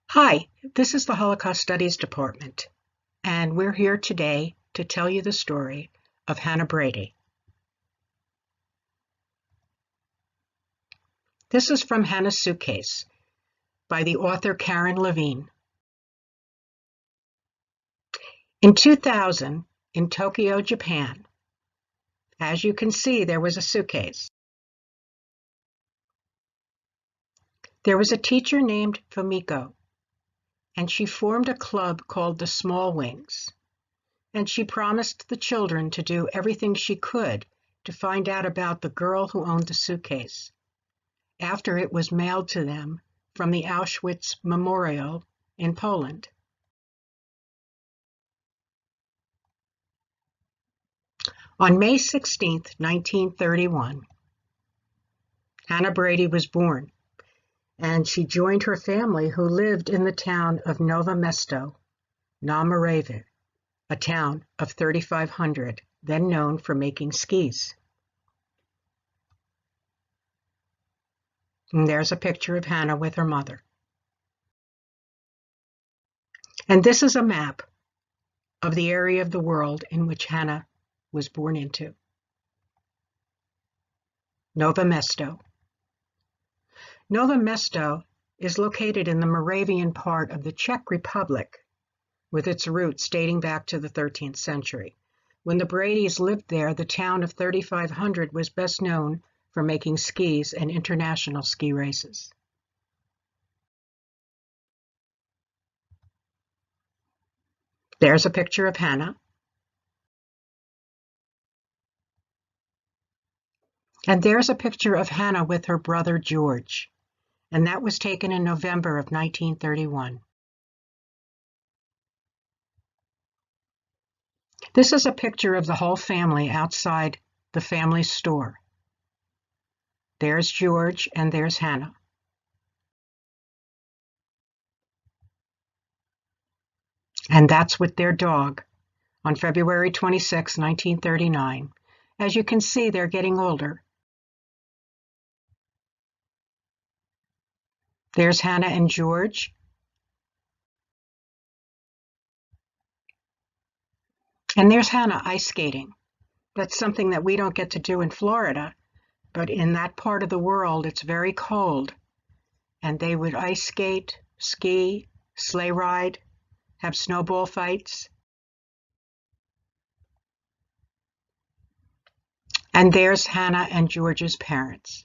Hi, this is the Holocaust Studies Department, and we're here today to tell you the story of Hana Brady. This is from Hana's Suitcase by the author Karen Levine. In 2000, in Tokyo, Japan, as you can see, there was a suitcase. There was a teacher named Fumiko, and she formed a club called the Small Wings. And she promised the children to do everything she could to find out about the girl who owned the suitcase after it was mailed to them from the Auschwitz Memorial in Poland. On May 16, 1931, Hana Brady was born, and she joined her family who lived in the town of Nowe Mesto, na Moraviec, a town of 3,500, then known for making skis. And there's a picture of Hana with her mother. And this is a map of the area of the world in which Hana was born into. Nowe Mesto. Nowe Mesto is located in the Moravian part of the Czech Republic, with its roots dating back to the 13th century. When the Bradys lived there, the town of 3,500 was best known for making skis and international ski races. There's a picture of Hana. And there's a picture of Hana with her brother George, and that was taken in November of 1931. This is a picture of the whole family outside the family store. There's George and there's Hana. And that's with their dog on February 26, 1939. As you can see, they're getting older. There's Hana and George. And there's Hana ice skating. That's something that we don't get to do in Florida, but in that part of the world, it's very cold. And they would ice skate, ski, sleigh ride, have snowball fights. And there's Hana and George's parents.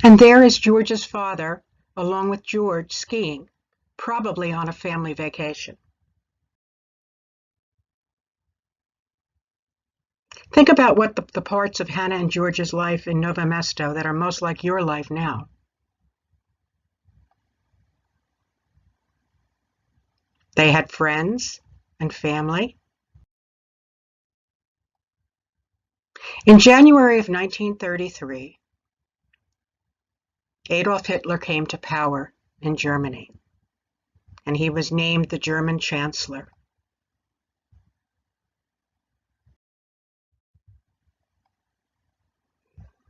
And there is George's father, along with George, skiing, probably on a family vacation. Think about what the parts of Hana and George's life in Nowe Mesto that are most like your life now. They had friends and family. In January of 1933, Adolf Hitler came to power in Germany, and he was named the German Chancellor.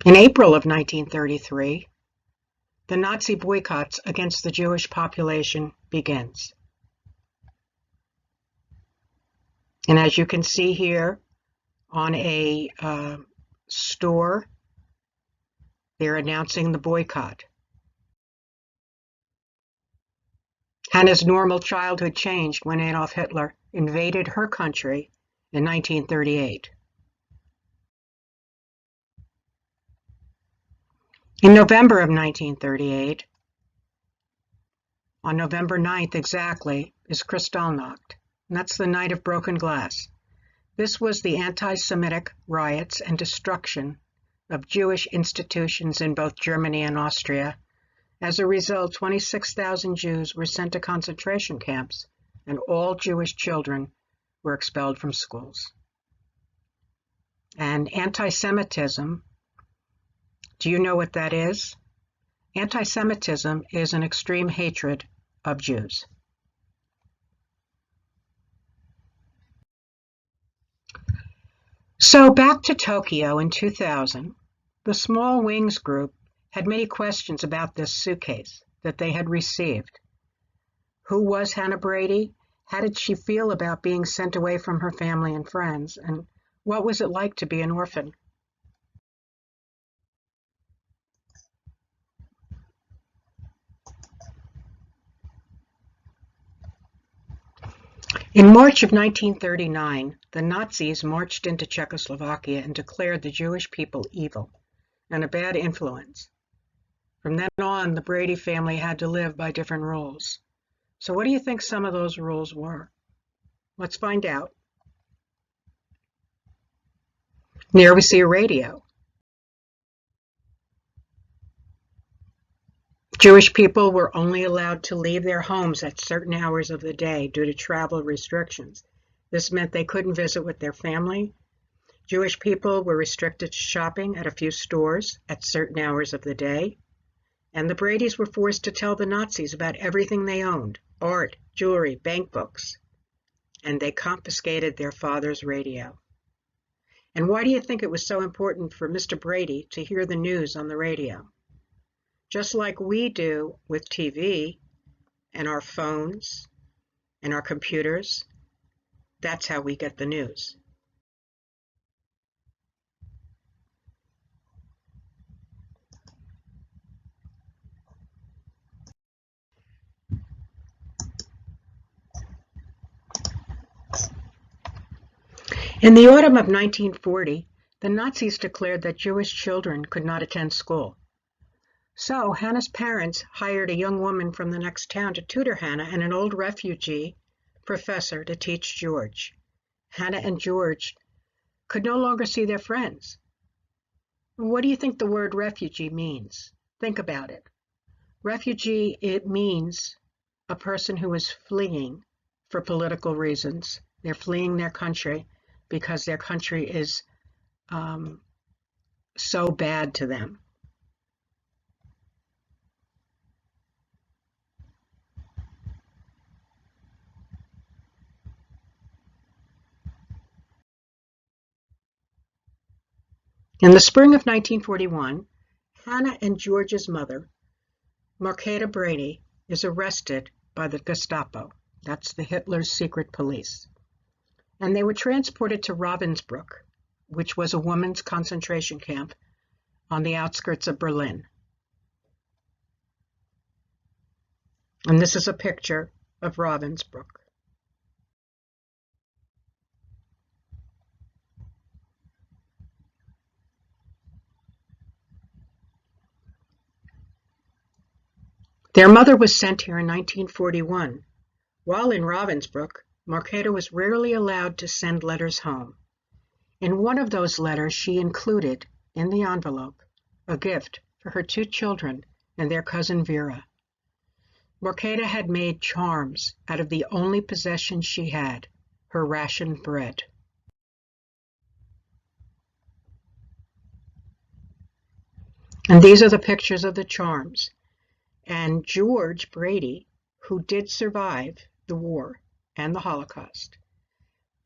In April of 1933, the Nazi boycotts against the Jewish population begins. And as you can see here on a store, they're announcing the boycott. Hana's normal childhood changed when Adolf Hitler invaded her country in 1938. In November of 1938, on November 9th exactly, is Kristallnacht, and that's the night of broken glass. This was the anti-Semitic riots and destruction of Jewish institutions in both Germany and Austria. As a result, 26,000 Jews were sent to concentration camps, and all Jewish children were expelled from schools. And anti-Semitism, do you know what that is? Anti-Semitism is an extreme hatred of Jews. So back to Tokyo in 2000, the Small Wings group had many questions about this suitcase that they had received. Who was Hana Brady? How did she feel about being sent away from her family and friends? And what was it like to be an orphan? In March of 1939, the Nazis marched into Czechoslovakia and declared the Jewish people evil and a bad influence. From then on, the Brady family had to live by different rules. So what do you think some of those rules were? Let's find out. Here we see a radio. Jewish people were only allowed to leave their homes at certain hours of the day due to travel restrictions. This meant they couldn't visit with their family. Jewish people were restricted to shopping at a few stores at certain hours of the day. And the Bradys were forced to tell the Nazis about everything they owned, art, jewelry, bank books. And they confiscated their father's radio. And why do you think it was so important for Mr. Brady to hear the news on the radio? Just like we do with TV and our phones and our computers, that's how we get the news. In the autumn of 1940, the Nazis declared that Jewish children could not attend school. So Hana's parents hired a young woman from the next town to tutor Hana and an old refugee professor to teach George. Hana and George could no longer see their friends. What do you think the word refugee means? Think about it. Refugee, it means a person who is fleeing for political reasons. They're fleeing their country because their country is so bad to them. In the spring of 1941, Hana and George's mother, Marketa Brady, is arrested by the Gestapo. That's the Hitler's secret police. And they were transported to Ravensbrück, which was a women's concentration camp on the outskirts of Berlin. And this is a picture of Ravensbrück. Their mother was sent here in 1941. While in Ravensbrück, Marketa was rarely allowed to send letters home. In one of those letters, she included, in the envelope, a gift for her two children and their cousin Vera. Marketa had made charms out of the only possession she had, her rationed bread. And these are the pictures of the charms. And George Brady, who did survive the war and the Holocaust,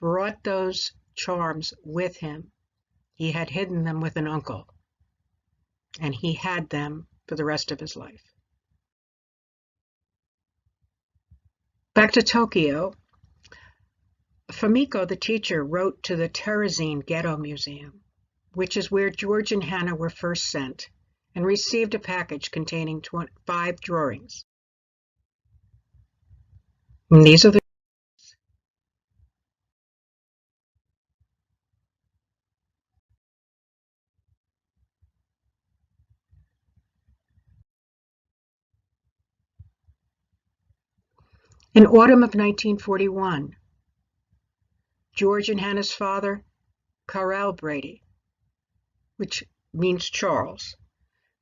brought those charms with him. He had hidden them with an uncle, and he had them for the rest of his life. Back to Tokyo, Fumiko, the teacher, wrote to the Terezin Ghetto Museum, which is where George and Hana were first sent, and received a package containing 5 drawings. And these are the In autumn of 1941, George and Hana's father, Karel Brady, which means Charles,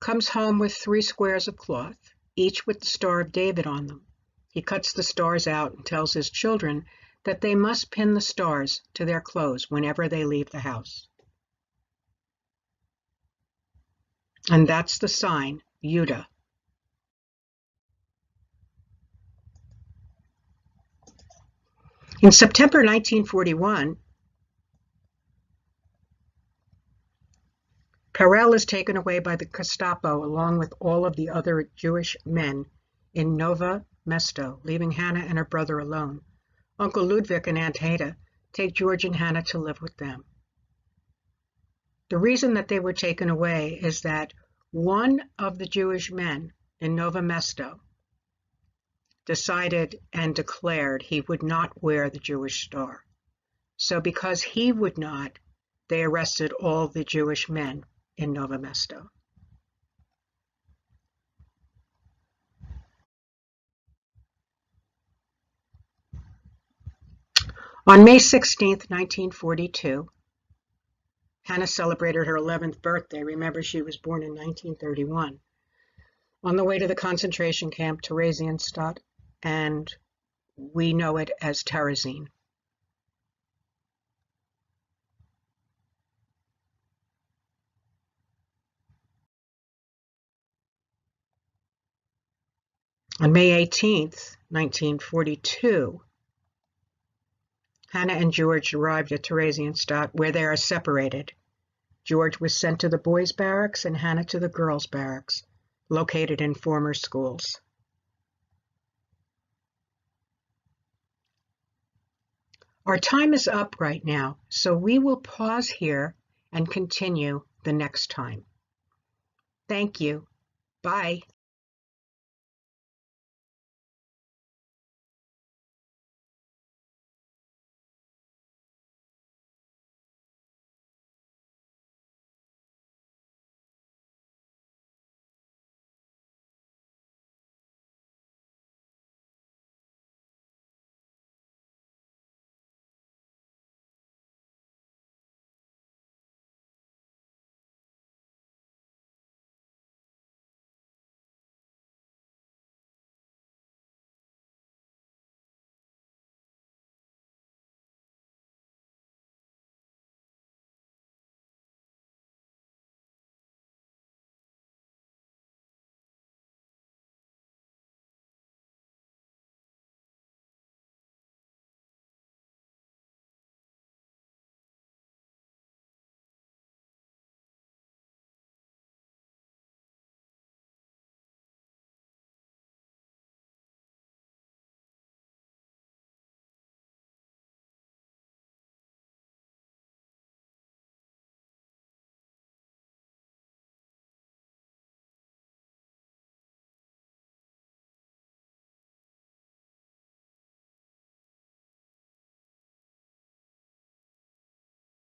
comes home with 3 squares of cloth, each with the Star of David on them. He cuts the stars out and tells his children that they must pin the stars to their clothes whenever they leave the house. And that's the sign, Judah. In September 1941, Karel is taken away by the Gestapo along with all of the other Jewish men in Nova Mesto, leaving Hana and her brother alone. Uncle Ludwig and Aunt Hada take George and Hana to live with them. The reason that they were taken away is that one of the Jewish men in Nova Mesto decided and declared he would not wear the Jewish star. So because he would not, they arrested all the Jewish men in Nova Mesto. On May 16, 1942, Hana celebrated her 11th birthday. Remember, she was born in 1931. On the way to the concentration camp Theresienstadt, and we know it as Terezin. On May 18, 1942, Hana and George arrived at Theresienstadt, where they are separated. George was sent to the boys' barracks and Hana to the girls' barracks, located in former schools. Our time is up right now, so we will pause here and continue the next time. Thank you. Bye.